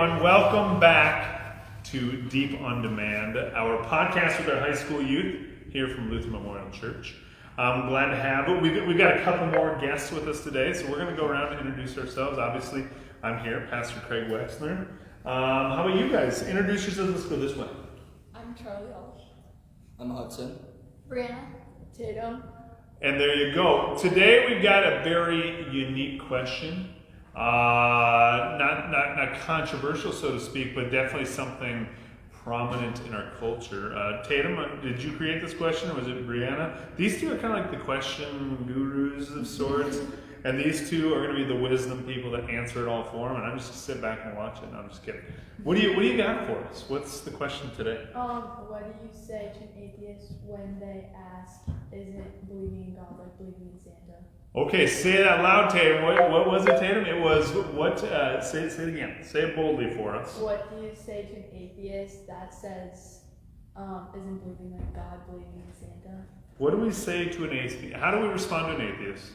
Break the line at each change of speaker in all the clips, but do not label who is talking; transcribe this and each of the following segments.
everyone. Welcome back to Deep on Demand, our podcast with our high school youth here from Lutheran Memorial Church. I'm glad to have it. We've got a couple more guests with us today, so we're going to go around and introduce ourselves. Obviously, I'm here, Pastor Craig Wexner. How about you guys? Introduce yourselves. Let's go this way.
I'm Charlie Walsh.
I'm Hudson.
Breanna. Tatum.
And there you go. Today we've got a very unique question. Not controversial, so to speak, but definitely something prominent in our culture. Tatum, did you create this question, or was it Breanna? These two are kind of like the question gurus of sorts, and these two are going to be the wisdom people that answer it all for them, and I'm just going to sit back and watch it. No, I'm just kidding. What do you got for us? What's the question today?
What do you say to an atheist when they ask, isn't believing in God like believing in Santa?
Okay, say that loud, Tatum. What was it, Tatum? It was what? Say it again. Say it boldly for us.
What do you say to an atheist that says, isn't believing in God believing in Santa?
What do we say to an atheist? How do we respond to an atheist?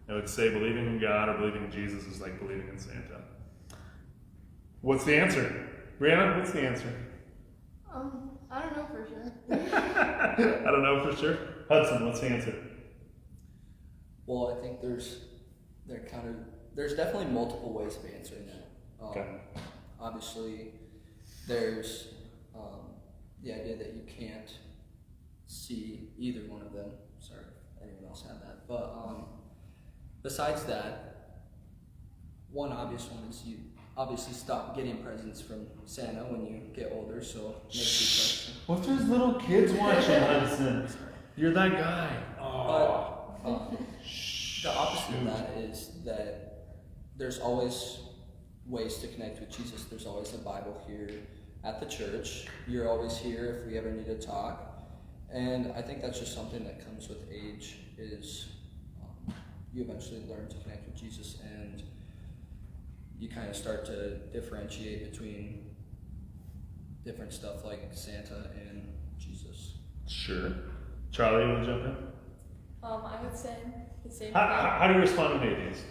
I would say believing in God or believing in Jesus is like believing in Santa. What's the answer? Breanna, what's the answer?
I don't know for sure.
I don't know for sure. Hudson, what's the answer?
Well, I think there's definitely multiple ways of answering that.
Okay.
Obviously, there's the idea that you can't see either one of them. Sorry if anyone else had that. But besides that, one obvious one is you obviously stop getting presents from Santa when you get older, so it makes you question.
What if there's little kids watching, Hudson? You're that guy.
Oh. The opposite of that is that there's always ways to connect with Jesus. There's always a Bible here at the church. You're always here if we ever need to talk. And I think that's just something that comes with age is you eventually learn to connect with Jesus and you kind of start to differentiate between different stuff like Santa and Jesus.
Sure. Charlie, you want to jump in?
I would say the same thing.
How do you respond to an atheist?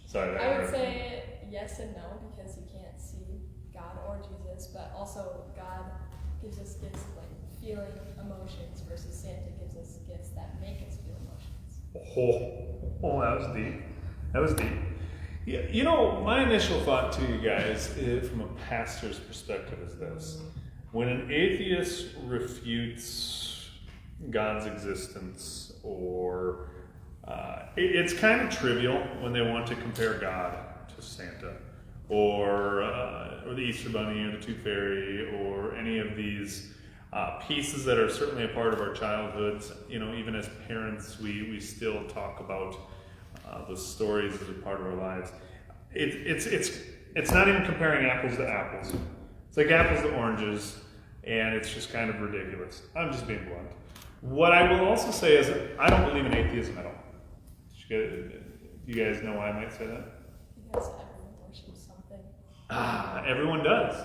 Sorry.
I would say yes and no because you can't see God or Jesus, but also God gives us gifts of like feeling emotions versus Santa gives us gifts that make us feel emotions.
Oh, that was deep. That was deep. Yeah, you know, my initial thought to you guys, from a pastor's perspective, is this. When an atheist refutes God's existence, or it's kind of trivial when they want to compare God to Santa, or the Easter Bunny, or the Tooth Fairy, or any of these pieces that are certainly a part of our childhoods. You know, even as parents, we still talk about those stories as a part of our lives. It's not even comparing apples to apples. It's like apples to oranges, and it's just kind of ridiculous. I'm just being blunt. What I will also say is I don't believe in atheism at all. You guys know why I might say that?
Because everyone worships something.
Everyone does.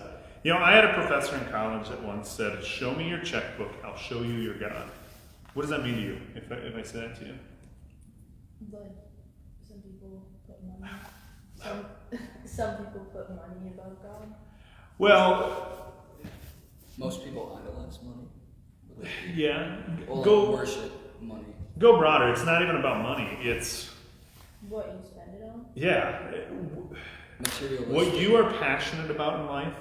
You know, I had a professor in college that once said, "Show me your checkbook, I'll show you your God." What does that mean to you, if I say that to you?
Like, some people put money. Some people put money above God.
Well,
most people idolize money.
Yeah.
Go worship money.
Go broader. It's not even about money. It's
what you spend it on.
Yeah.
Materialistic.
What you are passionate about in life,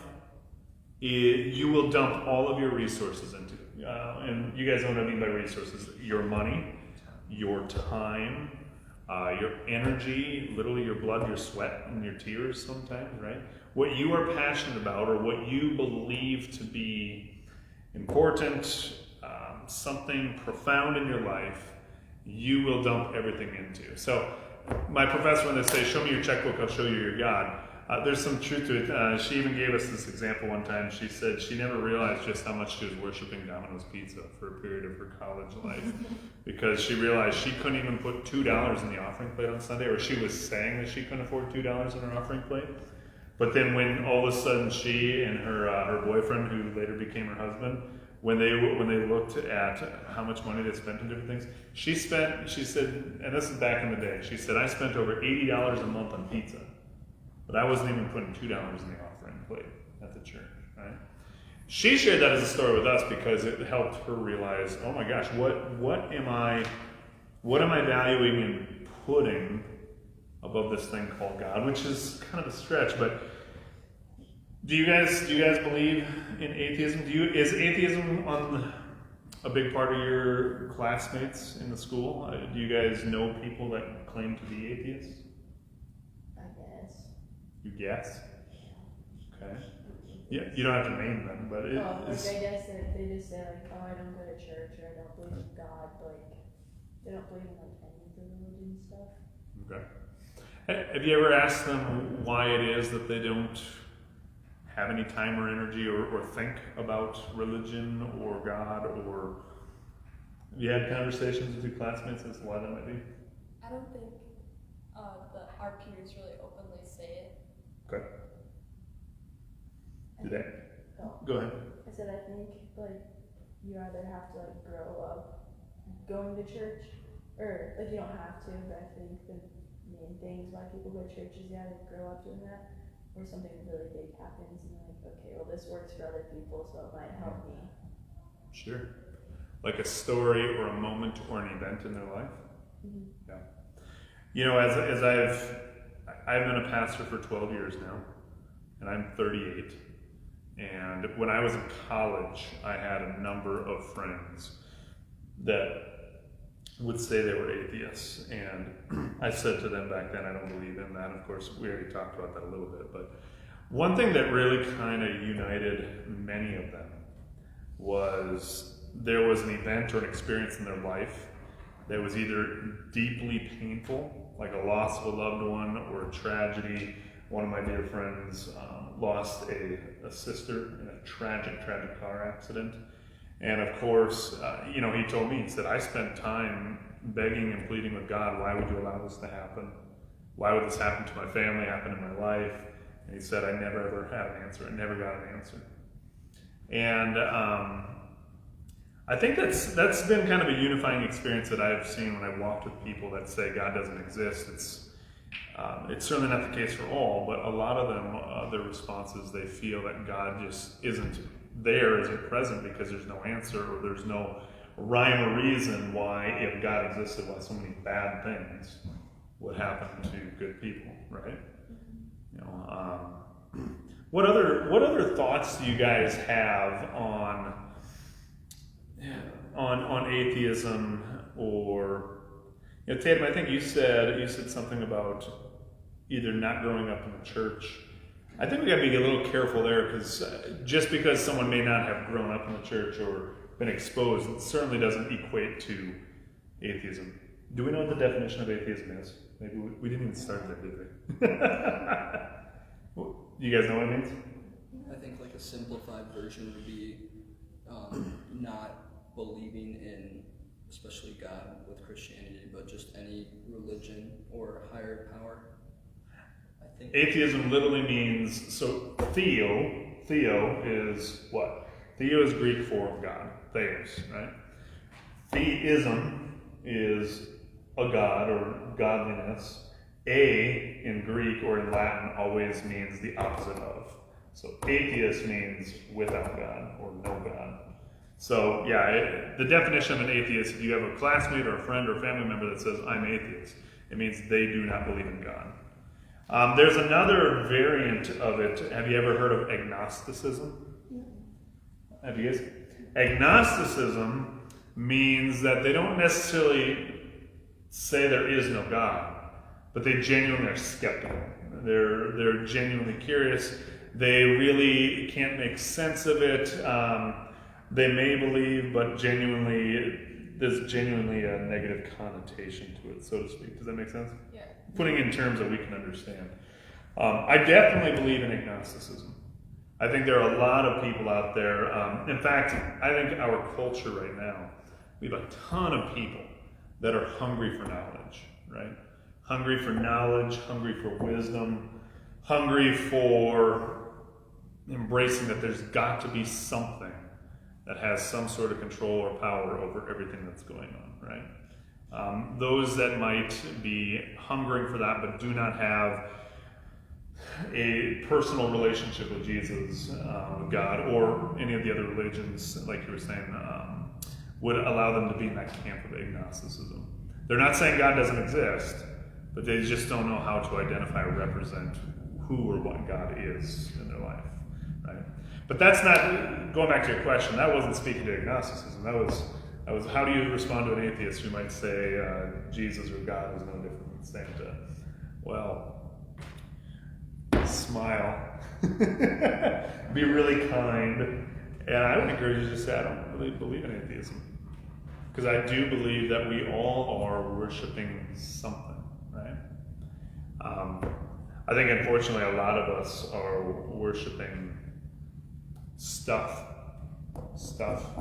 you will dump all of your resources into. And you guys know what I mean by resources: your money, your time, your energy, literally your blood, your sweat, and your tears. Sometimes, right? What you are passionate about, or what you believe to be important. Something profound in your life, you will dump everything into. So my professor, when they say, "Show me your checkbook, I'll show you your God," there's some truth to it. She even gave us this example one time. She said she never realized just how much she was worshiping Domino's Pizza for a period of her college life because she realized she couldn't even put $2 in the offering plate on Sunday, or she was saying that she couldn't afford $2 in her offering plate. But then when all of a sudden she and her boyfriend, who later became her husband, when they looked at how much money they spent on different things, she said, and this is back in the day, she said, "I spent over $80 a month on pizza, but I wasn't even putting $2 in the offering." and played at the church, right? She shared that as a story with us because it helped her realize, oh my gosh, what am I valuing and putting above this thing called God, which is kind of a stretch, but do you guys believe in atheism? Is atheism a big part of your classmates in the school? Do you guys know people that claim to be atheists?
I guess.
You guess? Okay. Yeah, you don't have to name them, but it is.
I guess they just say like, oh, I don't go to church or I don't believe in God, but like, they don't believe in like any of the religion stuff.
Okay. Have you ever asked them why it is that they don't have any time or energy or think about religion or God, or have you had conversations with your classmates as to why that might be?
I don't think our peers really openly say it.
Okay.
I
Do
think-
they?
Oh,
Go ahead.
I said I think like you either have to like grow up going to church, or like you don't have to, but I think the main things why people go to church is you either grow up doing that, or something really big happens and you're like, okay, well this works for other people, so it might help me.
Sure. Like a story or a moment or an event in their life?
Mm-hmm.
Yeah. You know, as I've been a pastor for 12 years now, and I'm 38. And when I was in college, I had a number of friends that would say they were atheists. And I said to them back then, I don't believe in that. Of course, we already talked about that a little bit. But one thing that really kind of united many of them was there was an event or an experience in their life that was either deeply painful, like a loss of a loved one, or a tragedy. One of my dear friends lost a sister in a tragic car accident. And of course, he told me, he said, I spent time begging and pleading with God, why would you allow this to happen? Why would this happen to my family, happen in my life? And he said, I never ever had an answer. I never got an answer. And I think that's been kind of a unifying experience that I've seen when I've walked with people that say God doesn't exist. It's certainly not the case for all, but a lot of them, their responses, they feel that God just isn't there, isn't present, because there's no answer, or there's no rhyme or reason why, if God existed, why so many bad things would happen to good people, right? What other thoughts do you guys have on atheism? Or Tatum, I think you said something about either not growing up in the church. I think we got to be a little careful there, because just because someone may not have grown up in the church or been exposed, it certainly doesn't equate to atheism. Do we know what the definition of atheism is? Maybe we didn't even start there, did we? You guys know what it means?
I think like a simplified version would be not believing in, especially God with Christianity, but just any religion or higher power. I think
Atheism literally means, so theo is what? Theo is Greek for God, theos, right? Theism is a god or godliness. A in Greek or in Latin always means the opposite of. So atheist means without God or no God. So yeah, the definition of an atheist, if you have a classmate or a friend or a family member that says, I'm atheist, it means they do not believe in God. There's another variant of it. Have you ever heard of agnosticism? Have you guys? Agnosticism means that they don't necessarily say there is no God, but they genuinely are skeptical. They're genuinely curious. They really can't make sense of it. They may believe, but there's genuinely a negative connotation to it, so to speak. Does that make sense?
Yeah.
Putting in terms that we can understand. I definitely believe in agnosticism. I think there are a lot of people out there. In fact, I think our culture right now, we have a ton of people that are hungry for knowledge, right? Hungry for knowledge, hungry for wisdom, hungry for embracing that there's got to be something that has some sort of control or power over everything that's going on, right? Those that might be hungering for that but do not have a personal relationship with Jesus, with God, or any of the other religions, like you were saying, would allow them to be in that camp of agnosticism. They're not saying God doesn't exist, but they just don't know how to identify or represent who or what God is in their life, right? But that's not, going back to your question, that wasn't speaking to agnosticism. That was how do you respond to an atheist who might say Jesus or God is no different than Santa? Well, smile, be really kind, and I would encourage you to say, I don't really believe in atheism. Because I do believe that we all are worshiping something, right? I think unfortunately a lot of us are worshiping stuff,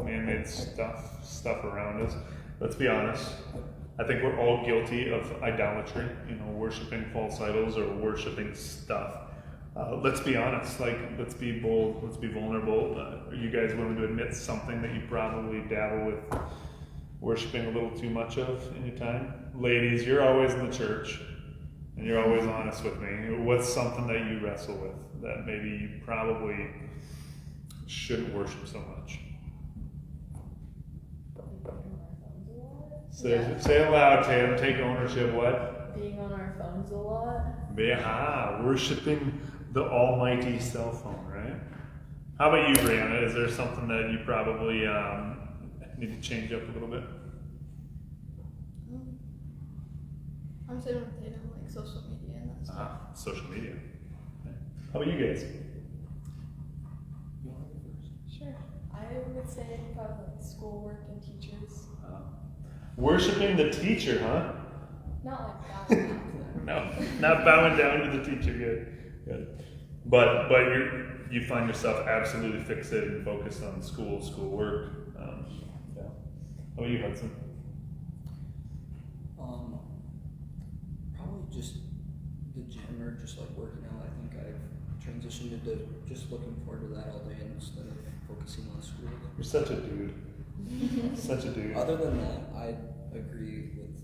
man-made stuff around us. Let's be honest. I think we're all guilty of idolatry, worshiping false idols or worshiping stuff. Let's be honest, let's be bold, let's be vulnerable. Are you guys willing to admit something that you probably dabble with worshiping a little too much of in your time? Ladies, you're always in the church, and you're always honest with me. What's something that you wrestle with that maybe you probably shouldn't worship so much? Say it loud, Tatum. Take ownership. What?
Being on our phones a lot.
Worshiping the almighty cell phone, right? How about you, Breanna? Is there something that you probably need to change up a little bit?
I'm saying with Tatum, like social media and that stuff.
Social media. Okay. How about you guys?
Sure. I would say probably like schoolwork and teachers.
Worshiping the teacher, huh?
Not like that.
No, not bowing down to the teacher. Good. But you find yourself absolutely fixated and focused on schoolwork. Yeah. How about you, Hudson?
Probably just the gym or just like working out. I think I've transitioned into just looking forward to that all day instead of focusing on school.
You're such a dude. Such a dude.
Other than that, I agree with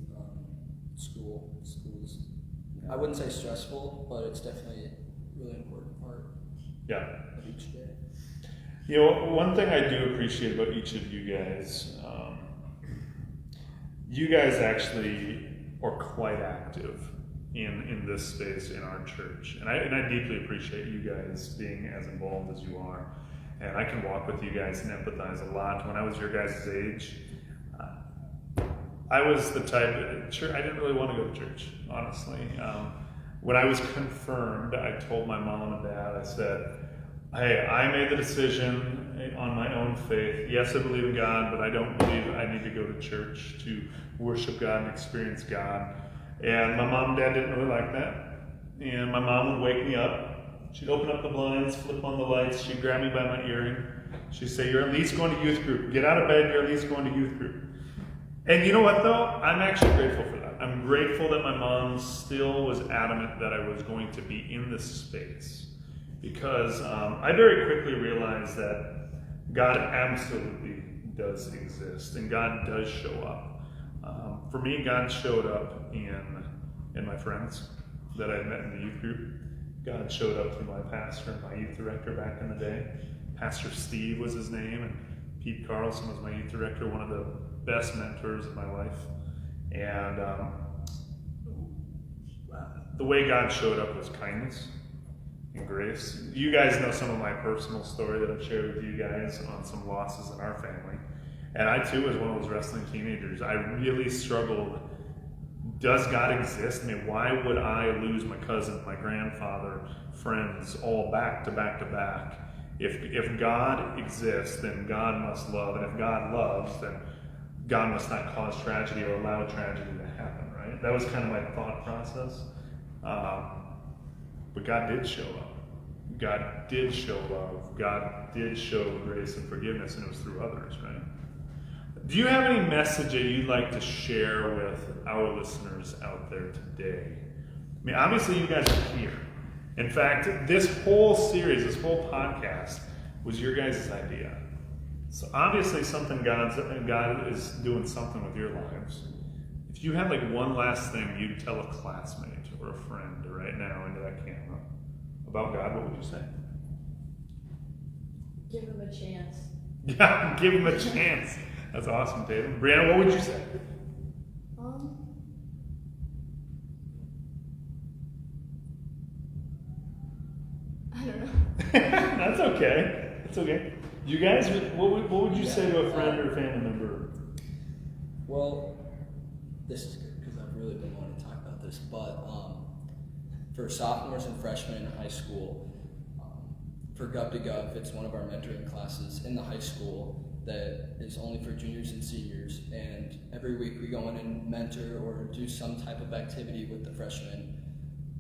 school. School's, I wouldn't say stressful, but it's definitely a really important part of each day.
One thing I do appreciate about each of you guys, you guys actually are quite active in this space in our church. And I deeply appreciate you guys being as involved as you are. And I can walk with you guys and empathize a lot. When I was your guys' age, I was the type, I didn't really want to go to church, honestly. When I was confirmed, I told my mom and dad, I said, hey, I made the decision on my own faith. Yes, I believe in God, but I don't believe I need to go to church to worship God and experience God. And my mom and dad didn't really like that. And my mom would wake me up. She'd open up the blinds, flip on the lights. She'd grab me by my earring. She'd say, you're at least going to youth group. Get out of bed, you're at least going to youth group. And you know what, though? I'm actually grateful for that. I'm grateful that my mom still was adamant that I was going to be in this space. Because I very quickly realized that God absolutely does exist. And God does show up. For me, God showed up in my friends that I met in the youth group. God showed up through my pastor and my youth director back in the day. Pastor Steve was his name, and Pete Carlson was my youth director, one of the best mentors of my life. And the way God showed up was kindness and grace. You guys know some of my personal story that I've shared with you guys on some losses in our family. And I too was one of those wrestling teenagers. I really struggled. Does God exist? I mean, why would I lose my cousin, my grandfather, friends, all back to back to back? If God exists, then God must love. And if God loves, then God must not cause tragedy or allow tragedy to happen, right? That was kind of my thought process. But God did show up. God did show love. God did show grace and forgiveness, and it was through others, right? Do you have any message that you'd like to share with our listeners out there today? I mean, obviously you guys are here. In fact, this whole series, this whole podcast was your guys' idea. So obviously God is doing something with your lives. If you had like one last thing you'd tell a classmate or a friend right now into that camera, about God, what would you say?
Give him a chance.
Yeah, give him a chance. That's awesome, Tatum. Breanna, what would you say?
I don't know.
That's okay. That's okay. You guys, what would you say to a friend or a family member?
Well, this is good because I've really been wanting to talk about this. But for sophomores and freshmen in high school, for 𝗗𝗲𝗽, it's one of our mentoring classes in the high school that is only for juniors and seniors. And every week we go in and mentor or do some type of activity with the freshmen.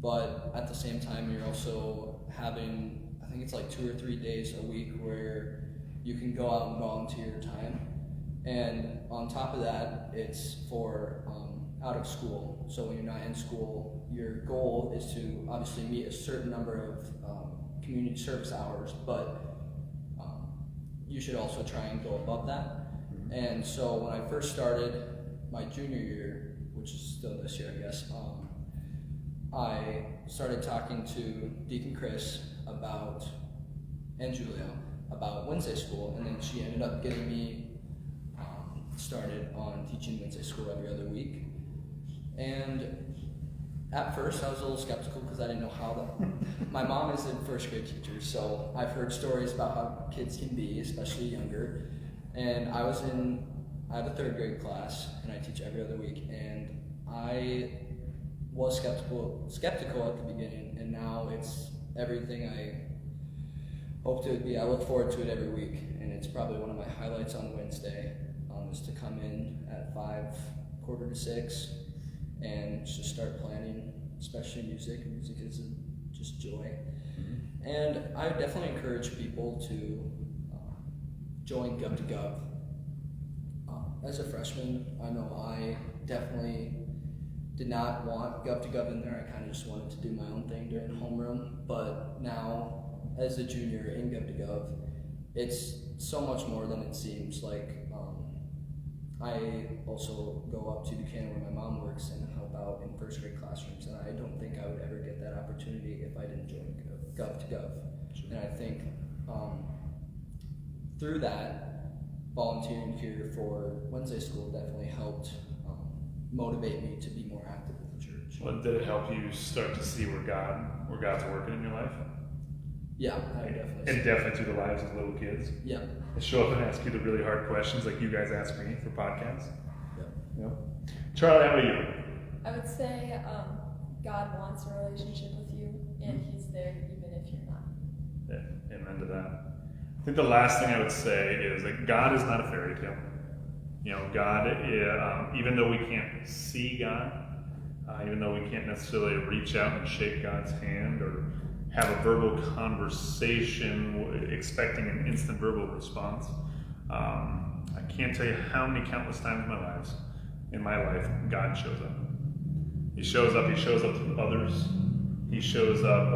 But at the same time, you're also having, I think it's like 2 or 3 days a week where you can go out and volunteer your time. And on top of that, it's for out of school. So when you're not in school, your goal is to obviously meet a certain number of community service hours, but you should also try and go above that. And so when I first started my junior year, which is still this year, I guess, I started talking to Deacon Chris and Julia about Wednesday school, and then she ended up getting me started on teaching Wednesday school every other week. And at first I was a little skeptical because I didn't know how my mom is a first grade teacher, so I've heard stories about how kids can be, especially younger. And I have a 3rd grade class and I teach every other week, and I was skeptical at the beginning, and now it's everything I hoped it would be. I look forward to it every week, and it's probably one of my highlights on Wednesday, is to come in at 5, 5:45, and just start planning, especially music. Music is just joy. And I would definitely encourage people to join 𝗗𝗲𝗽. As a freshman, I know I definitely did not want 𝗗𝗲𝗽 in there. I kind of just wanted to do my own thing during homeroom. But now, as a junior in 𝗗𝗲𝗽, it's so much more than it seems. Like, I also go up to Buchanan where my mom works and help out in 1st grade classrooms, and I don't think I would ever get that opportunity if I didn't join 𝗗𝗲𝗽. And I think through that, volunteering here for Wednesday school definitely helped motivate me to be more active with the church.
Well, did it help you start to see where God's working in your life?
Yeah, I would definitely.
And definitely through the lives of little kids.
Yeah.
They show up and ask you the really hard questions like you guys ask me for podcasts.
Yeah.
Charlie, how about you?
I would say God wants a relationship with you, and He's there even if you're not.
Yeah, amen to that. I think the last thing I would say is that God is not a fairy tale. God, even though we can't see God, even though we can't necessarily reach out and shake God's hand or have a verbal conversation expecting an instant verbal response, I can't tell you how many countless times in my life, God shows up. He shows up to others. He shows up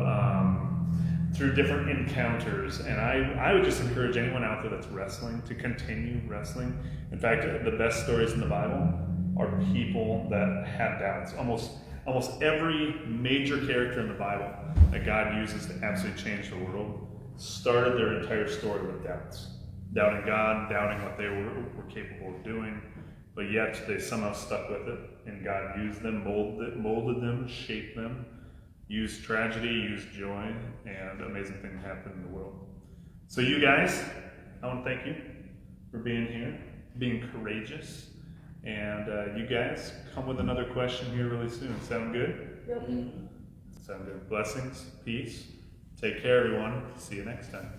through different encounters, and I would just encourage anyone out there that's wrestling to continue wrestling. In fact, the best stories in the Bible are people that have doubts. Almost every major character in the Bible that God uses to absolutely change the world started their entire story with doubts. Doubting God, doubting what they were capable of doing, but yet they somehow stuck with it, and God used them, molded them, shaped them, used tragedy, used joy, and amazing things happen in the world. So you guys, I want to thank you for being here, being courageous, and you guys come with another question here really soon. Sound good?
Yep.
Sound good. Blessings, peace. Take care, everyone. See you next time.